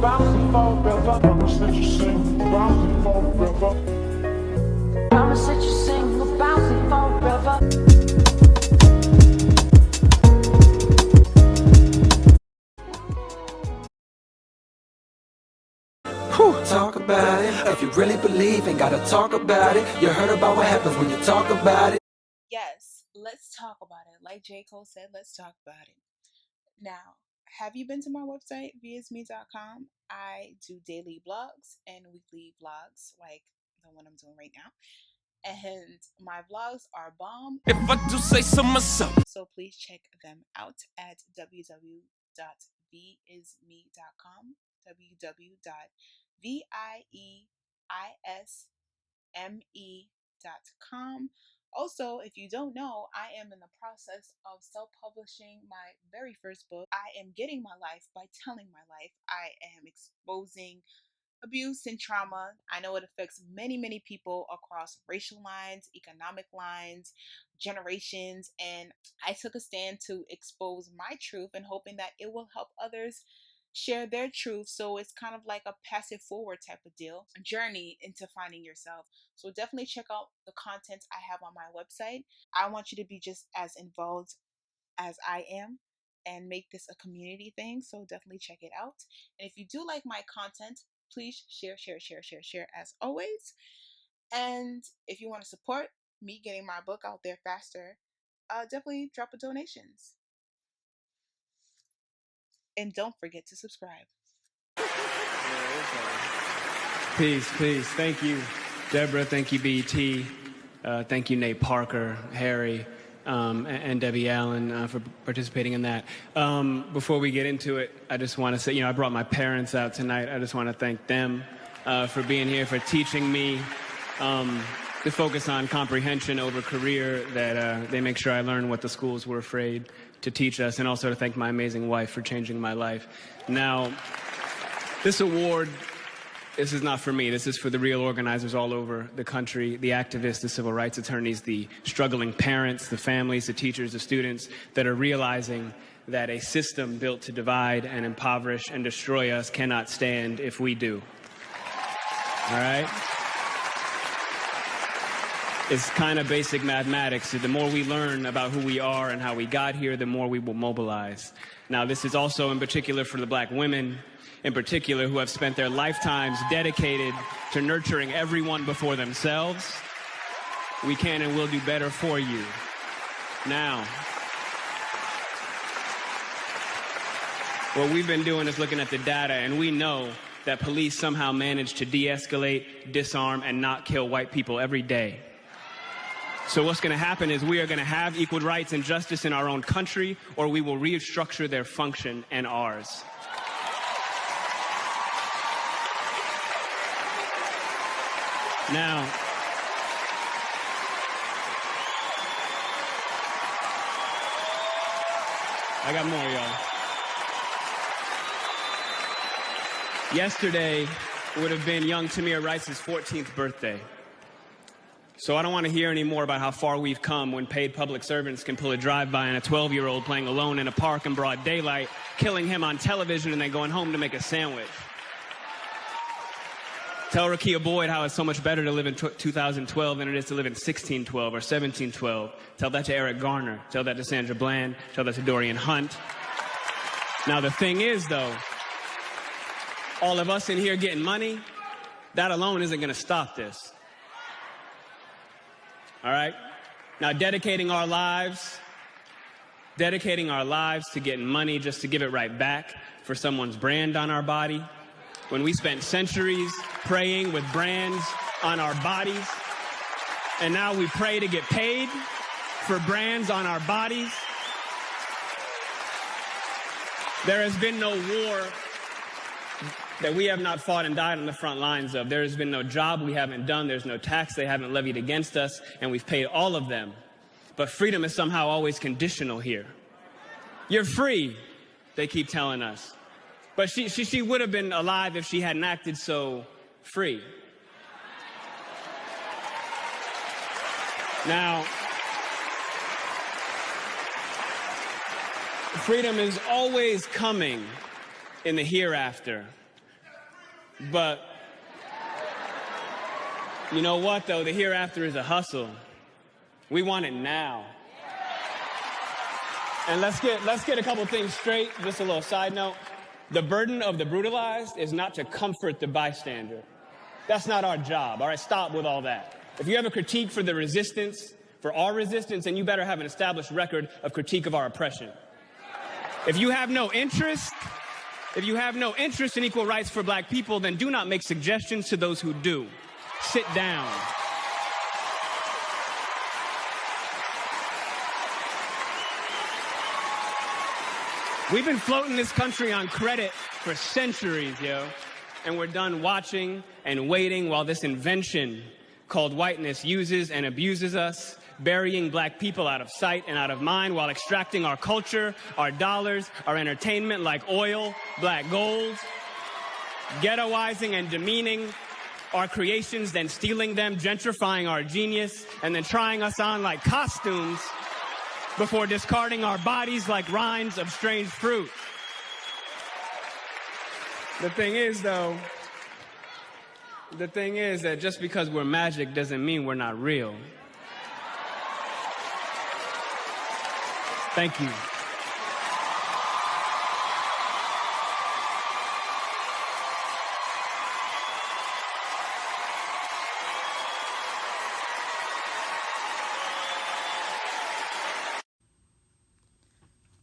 bouncing forever. Promise that you sing, bouncing forever. Promise that you sing, bouncing forever. Talk about it. If you really believe and gotta talk about it. You heard about what happens when you talk about it. Yes, let's talk about it. Like J. Cole said, let's talk about it. Now, have you been to my website, viecine.com? I do daily blogs and weekly vlogs, like the one I'm doing right now. And my vlogs are bomb. If I do say so myself. So please check them out at www.vieisme.com. www.vieisme.com. Also, if you don't know, I am in the process of self-publishing my very first book. I am getting my life by telling my life. I am exposing abuse and trauma. I know it affects many, many people across racial lines, economic lines, generations, and I took a stand to expose my truth and hoping that it will help others share their truth. So it's kind of like a passive forward type of deal, a journey into finding yourself. So definitely check out the content I have on my website. I want you to be just as involved as I am and make this a community thing. So definitely check it out. And if you do like my content, please share as always. And if you want to support me getting my book out there faster, definitely drop a donations. And don't forget to subscribe. Peace. Thank you, Deborah. Thank you, BT. Thank you, Nate Parker, Harry, and Debbie Allen for participating in that. Before we get into it, I just want to say, I brought my parents out tonight. I just want to thank them for being here, for teaching me to focus on comprehension over career, that they make sure I learn what the schools were afraid to teach us, and also to thank my amazing wife for changing my life. Now, this award, this is not for me. This is for the real organizers all over the country, the activists, the civil rights attorneys, the struggling parents, the families, the teachers, the students that are realizing that a system built to divide and impoverish and destroy us cannot stand if we do. All right? It's kind of basic mathematics. The more we learn about who we are and how we got here, the more we will mobilize. Now, this is also in particular for the black women, in particular, who have spent their lifetimes dedicated to nurturing everyone before themselves. We can and will do better for you. Now, what we've been doing is looking at the data, and we know that police somehow manage to de-escalate, disarm, and not kill white people every day. So what's going to happen is we are going to have equal rights and justice in our own country, or we will restructure their function and ours. Now, I got more, y'all. Yesterday would have been young Tamir Rice's 14th birthday. So I don't want to hear any more about how far we've come when paid public servants can pull a drive-by on a 12-year-old playing alone in a park in broad daylight, killing him on television, and then going home to make a sandwich. Tell Rakia Boyd how it's so much better to live in 2012 than it is to live in 1612 or 1712. Tell that to Eric Garner. Tell that to Sandra Bland. Tell that to Dorian Hunt. Now, the thing is, though, all of us in here getting money, that alone isn't going to stop this. All right? Now, dedicating our lives to getting money just to give it right back for someone's brand on our body, when we spent centuries praying with brands on our bodies, and now we pray to get paid for brands on our bodies. There has been no war that we have not fought and died on the front lines of. There has been no job we haven't done. There's no tax they haven't levied against us, and we've paid all of them. But freedom is somehow always conditional here. You're free, they keep telling us. But she would have been alive if she hadn't acted so free. Now, freedom is always coming in the hereafter. But you know what, though? The hereafter is a hustle. We want it now. And let's get a couple things straight. Just a little side note. The burden of the brutalized is not to comfort the bystander. That's not our job, all right? Stop with all that. If you have a critique for the resistance, for our resistance, then you better have an established record of critique of our oppression. If you have no interest in equal rights for black people, then do not make suggestions to those who do. Sit down. We've been floating this country on credit for centuries, yo. And we're done watching and waiting while this invention called whiteness uses and abuses us, burying black people out of sight and out of mind while extracting our culture, our dollars, our entertainment like oil, black gold, ghettoizing and demeaning our creations, then stealing them, gentrifying our genius, and then trying us on like costumes before discarding our bodies like rinds of strange fruit. The thing is that just because we're magic doesn't mean we're not real. Thank you.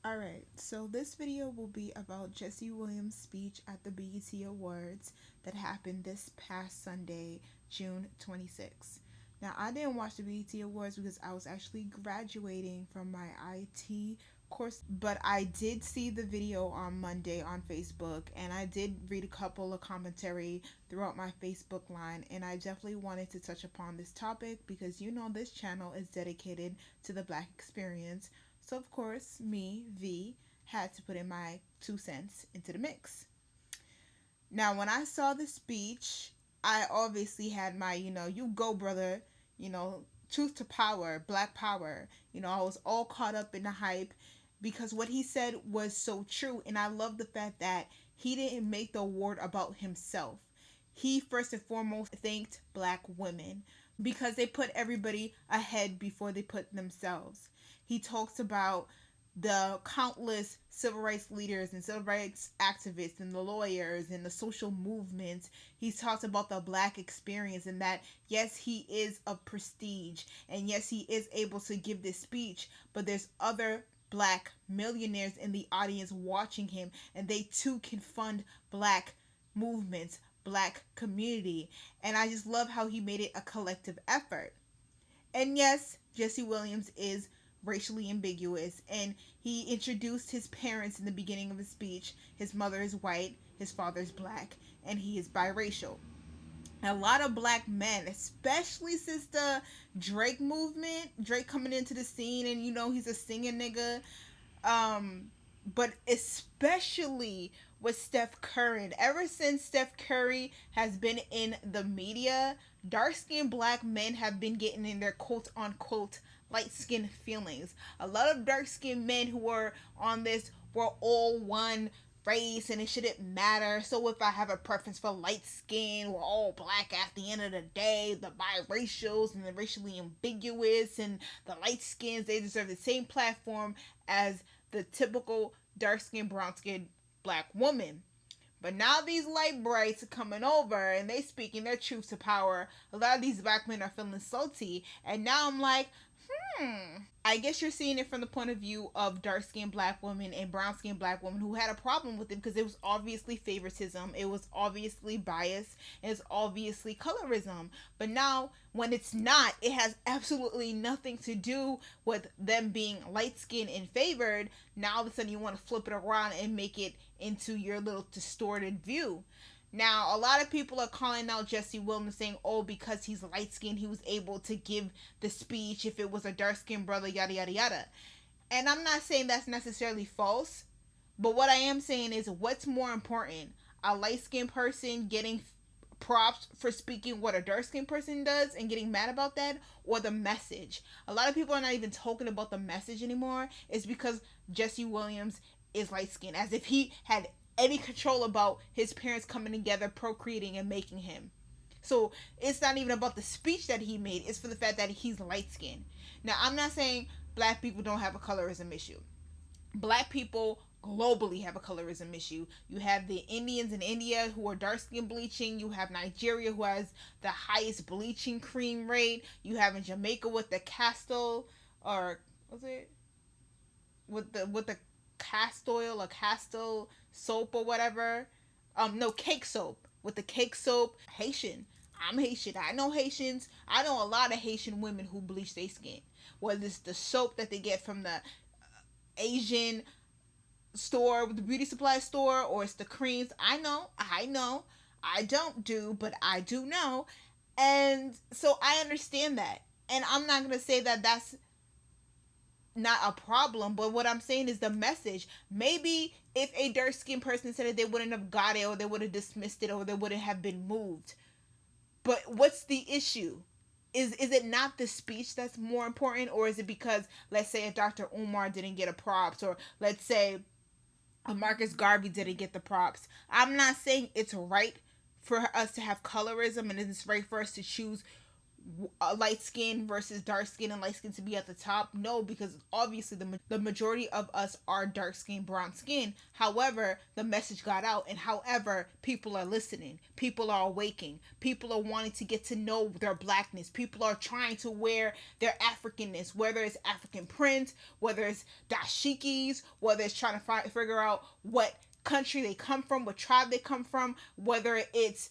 Alright, so this video will be about Jesse Williams' speech at the BET Awards that happened this past Sunday, June 26th. Now, I didn't watch the BET Awards because I was actually graduating from my IT course, but I did see the video on Monday on Facebook, and I did read a couple of commentary throughout my Facebook line, and I definitely wanted to touch upon this topic because you know this channel is dedicated to the Black experience. So, of course, me, V, had to put in my 2 cents into the mix. Now, when I saw the speech, I obviously had my, you go, brother, truth to power, black power. I was all caught up in the hype because what he said was so true. And I love the fact that he didn't make the award about himself. He first and foremost thanked black women because they put everybody ahead before they put themselves. He talks about the countless civil rights leaders and civil rights activists and the lawyers and the social movements. He talks about the black experience and that, yes, he is of prestige and yes, he is able to give this speech, but there's other black millionaires in the audience watching him, and they too can fund black movements, black community. And I just love how he made it a collective effort. And yes, Jesse Williams is racially ambiguous, and he introduced his parents in the beginning of his speech. His mother is white, his father is black, and he is biracial. A lot of black men, especially since the Drake movement, Drake coming into the scene, and he's a singing nigga, but especially with Steph Curry. And ever since Steph Curry has been in the media, dark-skinned black men have been getting in their quote-unquote light-skinned feelings. A lot of dark-skinned men who are on this, we're all one race and it shouldn't matter. So if I have a preference for light skin, we're all black at the end of the day. The biracials and the racially ambiguous and the light skins, they deserve the same platform as the typical dark-skinned, brown-skinned black woman. But now these light brights are coming over and they speaking their truth to power. A lot of these black men are feeling salty, and now I'm like, I guess you're seeing it from the point of view of dark-skinned black women and brown-skinned black women who had a problem with it because it was obviously favoritism, it was obviously bias, it's obviously colorism. But now, when it's not, it has absolutely nothing to do with them being light-skinned and favored. Now all of a sudden you want to flip it around and make it into your little distorted view. Now, a lot of people are calling out Jesse Williams saying, oh, because he's light-skinned, he was able to give the speech. If it was a dark-skinned brother, yada, yada, yada. And I'm not saying that's necessarily false, but what I am saying is what's more important? A light-skinned person getting props for speaking what a dark-skinned person does and getting mad about that, or the message? A lot of people are not even talking about the message anymore. It's because Jesse Williams is light-skinned, as if he had any control about his parents coming together, procreating, and making him. So it's not even about the speech that he made, it's for the fact that he's light skinned. Now, I'm not saying black people don't have a colorism issue. Black people globally have a colorism issue. You have the Indians in India who are dark skin bleaching. You have Nigeria who has the highest bleaching cream rate. You have in Jamaica with the castle, or was it with the cast oil or castle soap or whatever. No, cake soap. With the cake soap. Haitian. I'm Haitian. I know Haitians. I know a lot of Haitian women who bleach their skin. Whether it's the soap that they get from the Asian store, the beauty supply store, or it's the creams. I know. I don't do, but I do know. And so I understand that. And I'm not going to say that that's not a problem, but what I'm saying is the message. Maybe if a dark skinned person said it, they wouldn't have got it, or they would have dismissed it, or they wouldn't have been moved. But what's the issue? Is it not the speech that's more important, or is it because, let's say, if Dr. Umar didn't get a props, or let's say a Marcus Garvey didn't get the props? I'm not saying it's right for us to have colorism, and it's right for us to choose light skin versus dark skin, and light skin to be at the top. No, because obviously the majority of us are dark skin, brown skin. However, the message got out, and however, people are listening, people are awaking, people are wanting to get to know their blackness, people are trying to wear their Africanness, whether it's African print, whether it's dashikis, whether it's trying to figure out what country they come from, what tribe they come from, whether it's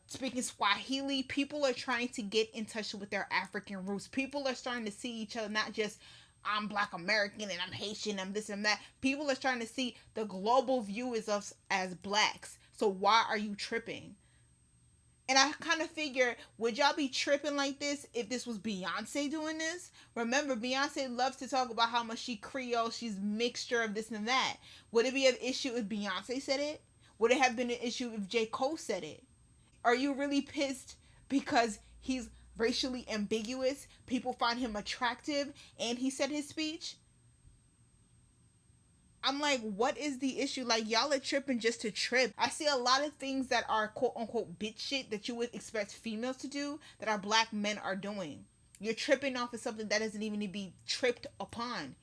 speaking Swahili. People are trying to get in touch with their African roots. People are starting to see each other, not just I'm Black American and I'm Haitian, I'm this and that. People are starting to see the global view is us as blacks. So why are you tripping? And I kind of figure, would y'all be tripping like this if this was Beyonce doing this? Remember, Beyonce loves to talk about how much she Creole, she's mixture of this and that. Would it be an issue if Beyonce said it? Would it have been an issue if J. Cole said it? Are you really pissed because he's racially ambiguous? People find him attractive and he said his speech? I'm like, what is the issue? Like, y'all are tripping just to trip. I see a lot of things that are quote unquote bitch shit that you would expect females to do that our black men are doing. You're tripping off of something that doesn't even need to be tripped upon.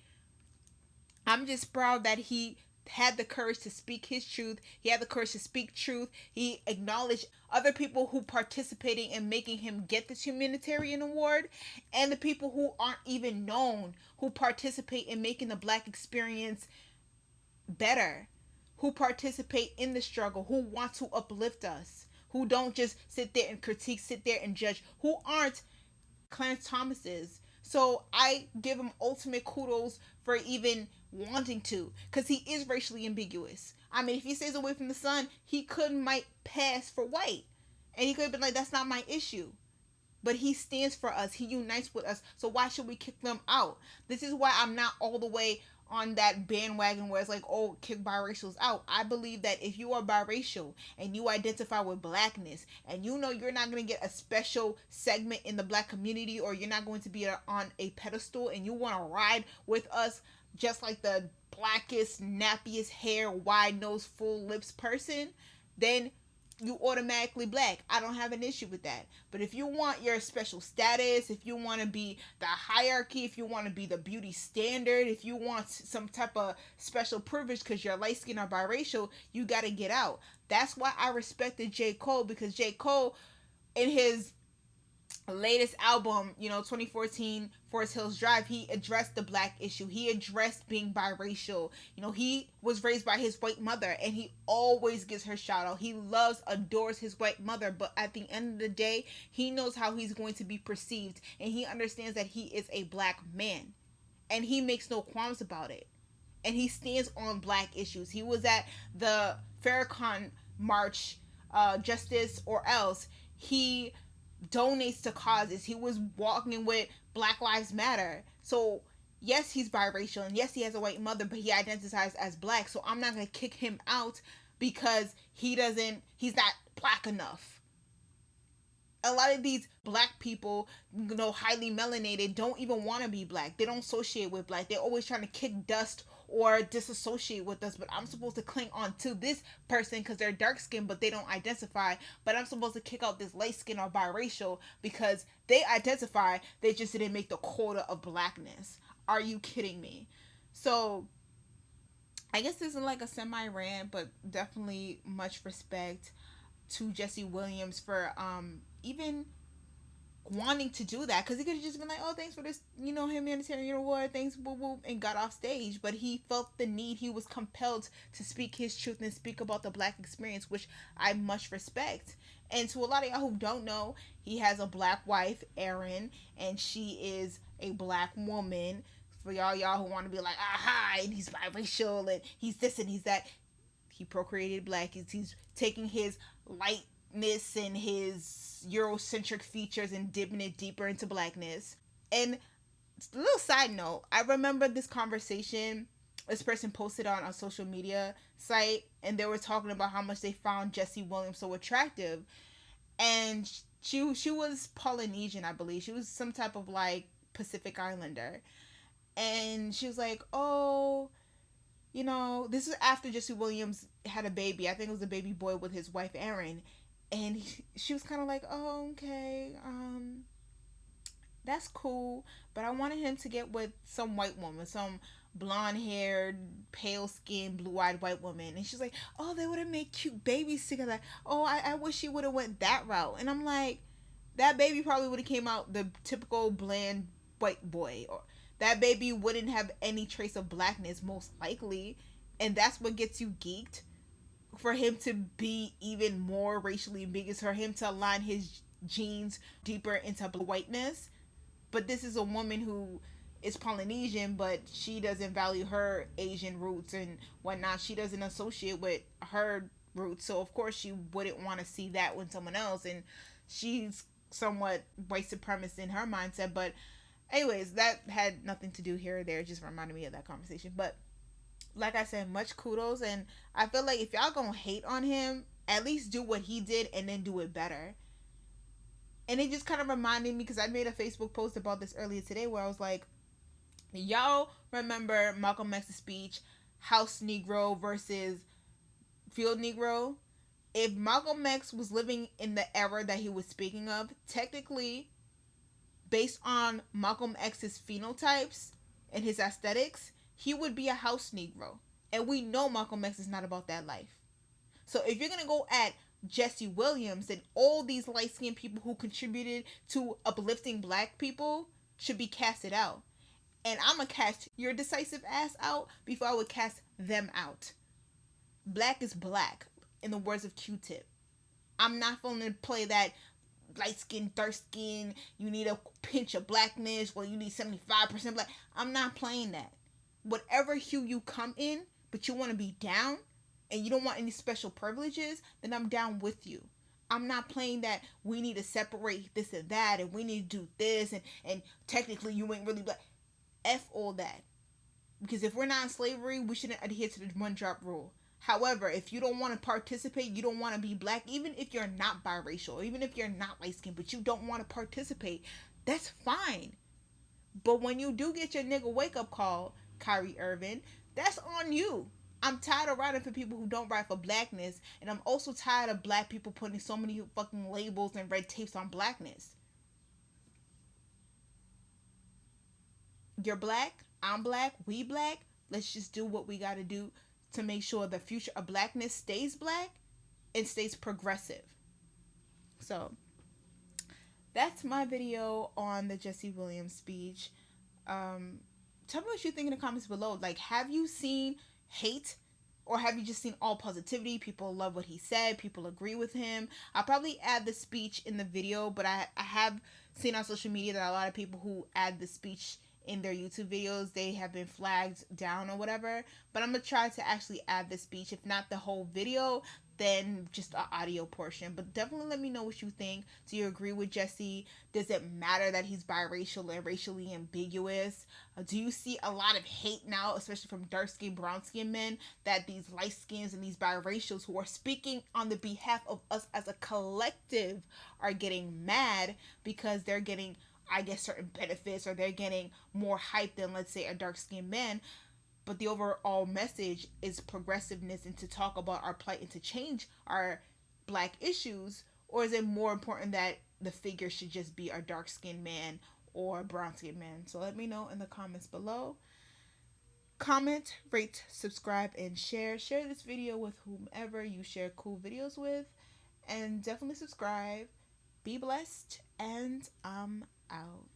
I'm just proud that he had the courage to speak his truth. He had the courage to speak truth. He acknowledged other people who participating in making him get this humanitarian award, and the people who aren't even known who participate in making the black experience better, who participate in the struggle, who want to uplift us, who don't just sit there and critique, sit there and judge, who aren't Clarence Thomas's. So I give him ultimate kudos for even wanting to, because he is racially ambiguous. I mean, if he stays away from the sun, he might pass for white, and he could have been like, that's not my issue. But he stands for us, he unites with us, so why should we kick them out? This is why I'm not all the way on that bandwagon where it's like, oh, kick biracials out. I believe that if you are biracial and you identify with blackness, and you know you're not going to get a special segment in the black community, or you're not going to be on a pedestal, and you want to ride with us just like the blackest, nappiest hair, wide nose, full lips person, then you automatically black. I don't have an issue with that. But if you want your special status, if you want to be the hierarchy, if you want to be the beauty standard, if you want some type of special privilege because you're light skinned or biracial, you got to get out. That's why I respected J. Cole, because J. Cole, in his latest album, 2014 Forest Hills Drive, he addressed the black issue. He addressed being biracial. He was raised by his white mother, and he always gives her shout out. He loves, adores his white mother, but at the end of the day, he knows how he's going to be perceived, and he understands that he is a black man, and he makes no qualms about it, and he stands on black issues. He was at the Farrakhan March, Justice or Else. He donates to causes. He was walking with Black Lives Matter. So yes, he's biracial, and yes, he has a white mother, but he identifies as black. So I'm not going to kick him out because he's not black enough. A lot of these black people, highly melanated, don't even want to be black. They don't associate with black. They're always trying to kick dust or disassociate with us, but I'm supposed to cling on to this person because they're dark skinned but they don't identify, but I'm supposed to kick out this light skin or biracial because they identify, they just didn't make the quota of blackness. Are you kidding me? So I guess this is like a semi rant, but definitely much respect to Jesse Williams for even wanting to do that, because he could have just been like, oh, thanks for this, Humanitarian Award, thanks, woo woo, and got off stage. But he felt the need, he was compelled to speak his truth and speak about the black experience, which I much respect. And to a lot of y'all who don't know, he has a black wife, Erin, and she is a black woman. For y'all who want to be like, aha, and he's biracial and he's this and he's that, he procreated black. He's taking his lightness and his Eurocentric features and dipping it deeper into blackness. And a little side note, I remember this conversation this person posted on a social media site, and they were talking about how much they found Jesse Williams so attractive. And she was Polynesian, I believe. She was some type of like Pacific Islander. And she was like, oh, this is after Jesse Williams had a baby. I think it was a baby boy with his wife, Erin. And she was kind of like, oh, okay, that's cool. But I wanted him to get with some white woman, some blonde-haired, pale-skinned, blue-eyed white woman. And she's like, oh, they would have made cute babies together. Oh, I wish he would have went that route. And I'm like, that baby probably would have came out the typical bland white boy, or that baby wouldn't have any trace of blackness, most likely. And that's what gets you geeked. For him to be even more racially ambiguous, for him to align his genes deeper into whiteness. But this is a woman who is Polynesian, but she doesn't value her Asian roots and whatnot. She doesn't associate with her roots. So, of course, she wouldn't want to see that with someone else. And she's somewhat white supremacist in her mindset. But anyways, that had nothing to do here or there. It just reminded me of that conversation. But like I said, much kudos. And I feel like if y'all gonna hate on him, at least do what he did and then do it better. And it just kind of reminded me, because I made a Facebook post about this earlier today where I was like, y'all remember Malcolm X's speech, House Negro versus Field Negro? If Malcolm X was living in the era that he was speaking of, technically, based on Malcolm X's phenotypes and his aesthetics, he would be a house Negro. And we know Malcolm X is not about that life. So if you're going to go at Jesse Williams, and all these light-skinned people who contributed to uplifting black people should be casted out. And I'm going to cast your decisive ass out before I would cast them out. Black is black, in the words of Q-Tip. I'm not going to play that light skin, dark skin, you need a pinch of blackness, well, you need 75% black. I'm not playing that. Whatever hue you come in, but you want to be down, and you don't want any special privileges, then I'm down with you. I'm not playing that we need to separate this and that, and we need to do this, and technically you ain't really black. F all that. Because if we're not in slavery, we shouldn't adhere to the one-drop rule. However, if you don't want to participate, you don't want to be black, even if you're not biracial, even if you're not light-skinned, but you don't want to participate, that's fine. But when you do get your nigga wake-up call, Kyrie Irving, that's on you. I'm tired of writing for people who don't write for blackness, and I'm also tired of black people putting so many fucking labels and red tapes on blackness. You're black, I'm black, we black. Let's just do what we gotta do to make sure the future of blackness stays black and stays progressive. So, that's my video on the Jesse Williams speech. Tell me what you think in the comments below. Like, have you seen hate, or have you just seen all positivity? People love what he said, people agree with him. I'll probably add the speech in the video, but I have seen on social media that a lot of people who add the speech in their YouTube videos, they have been flagged down or whatever. But I'm gonna try to actually add the speech, if not the whole video, then just an audio portion. But definitely let me know what you think. Do you agree with Jesse? Does it matter that he's biracial and racially ambiguous? Do you see a lot of hate now, especially from dark-skinned, brown-skinned men, that these light-skins and these biracials who are speaking on the behalf of us as a collective are getting mad because they're getting, I guess, certain benefits, or they're getting more hype than, let's say, a dark-skinned man? but the overall message is progressiveness and to talk about our plight and to change our black issues? Or is it more important that the figure should just be a dark skinned man or brown skinned man? So let me know in the comments below. Comment, rate, subscribe, and share. Share this video with whomever you share cool videos with. And definitely subscribe. Be blessed, and I'm out.